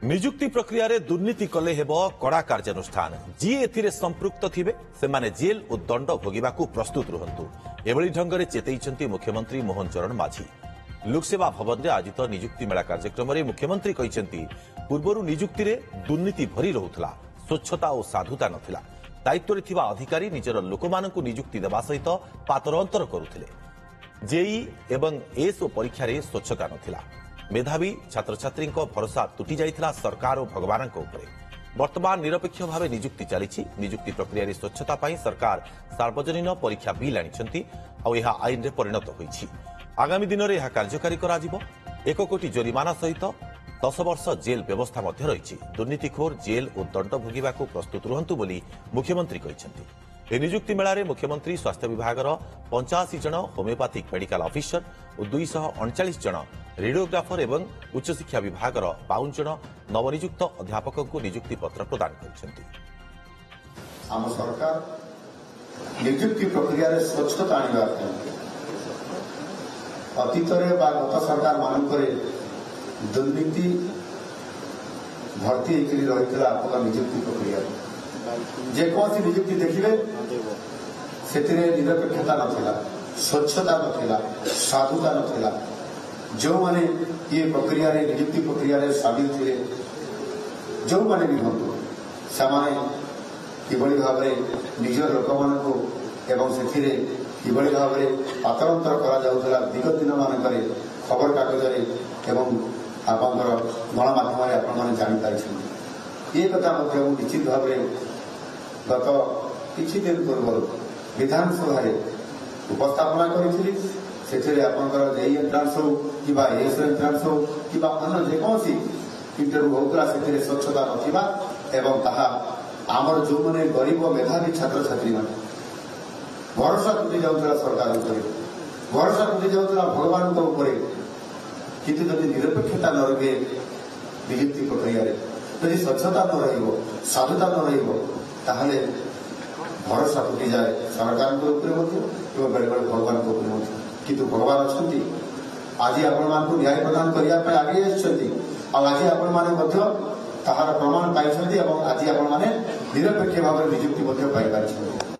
निजुक्ति प्रक्रिया रे दुर्नीति कले हेब कड़ा कार्यानुष्ठान जी एथिरे संपृक्त थिबे सेमाने जेल और दंड भोगिबाकू प्रस्तुत रुहंतु एभली ढंगरे चेतैछंती मुख्यमंत्री मोहन चरण माझी। लोकसेवा भवन रे आयोजित निजुक्ति मेला कार्यक्रम रे मुख्यमंत्री कहिसेंती पूर्वरु निजुक्ति रे दुर्नीति भरी रहुथला, स्वच्छता और साधुता नथिला। दायित्व रे थिबा अधिकारी निजर लोकमानकू निजुक्ति देबा सहित पातर अंतर करुथिले। जेई एवं एसओ परीक्षा रे स्वच्छता नथिला। मेधावी छात्र छात्री भरोसा तुटी जाइथिला सरकार और भगवान वर्तमान निरपेक्ष भाव निजुक्ति चली। निजुक्ति प्रक्रिया स्वच्छता पर सरकार सार्वजनीन परीक्षा बिल आनी आईन रे परिणत होईछि। आगामी दिन में यह कार्यकारी करा 1 कोटी जरिमाना सहित 10 वर्ष जेल व्यवस्था मध्य रही। दुर्नीतिखोर जेल और दंड भोगिबाकू प्रस्तुत रुहंतु बोली मुख्यमंत्री कहिसेंती। निजुक्ति मेला रे मुख्यमंत्री स्वास्थ्य विभाग 85 जन होमियोपैथिक मेडिकल ऑफिसर और 239 जन रेडियोग्राफर एवं उच्च शिक्षा विभाग 52 जन नवनियुक्त अध्यापक को निजुक्ति पत्र प्रदान करिसेंती। आम सरकार निजुक्ति प्रक्रिया रे स्वच्छता आनिबा अतीत रे बा गत सरकार मानकरे दुर्नीति भर्ती होकर रही आपका निजुक्ति प्रक्रिया जेकोसी निजुक्ति देखिए से निरपेक्षता नथिला, स्वच्छता नथिला, साधुता नथिला। जो माने ये प्रक्रिया रे निजुक्ति प्रक्रिया रे शामिल थे जो माने भी हम सामाने किभली भाव निजर लोक मानकू एवं से किभली भाव पातरंतर करा जाउथला विगत दिन मानकरे खबर कागज रे एवं आपनकर गणमाध्यम रे आपण माने जानि पाइछन। ये कथा मध्य निश्चित भाव गत किछि दिन पूर्व विधानसभा उपस्थापना करी से आपंकर जेई एंट्रांस हो कि एएसओ एंट्रांस हो कि अन्य जेकोसी इंटरव्यू होता से स्वच्छता नथिबा एवं ताहा आमर जो मैंने गरीब मेधावी छात्र छात्री मान भरोसा तुटी जाउतला सरकार उपरे, भरोसा तुटी जाउतला भगवान उपरे। किंतु जदि निरपेक्षता न रहे निजुक्ति प्रक्रिया रे, जदि स्वच्छता न रहिबो, साधुता न रहिबो, ताहले भरोसा तुटी जाए सरकार एवं बेले बेले भगवान किंतु भगवान अच्छी आज आपण न्याय प्रदान करने आगे आज आपण ताहार प्रमाण पाई आज आपण निरपेक्ष भाव निजुक्ति पाई।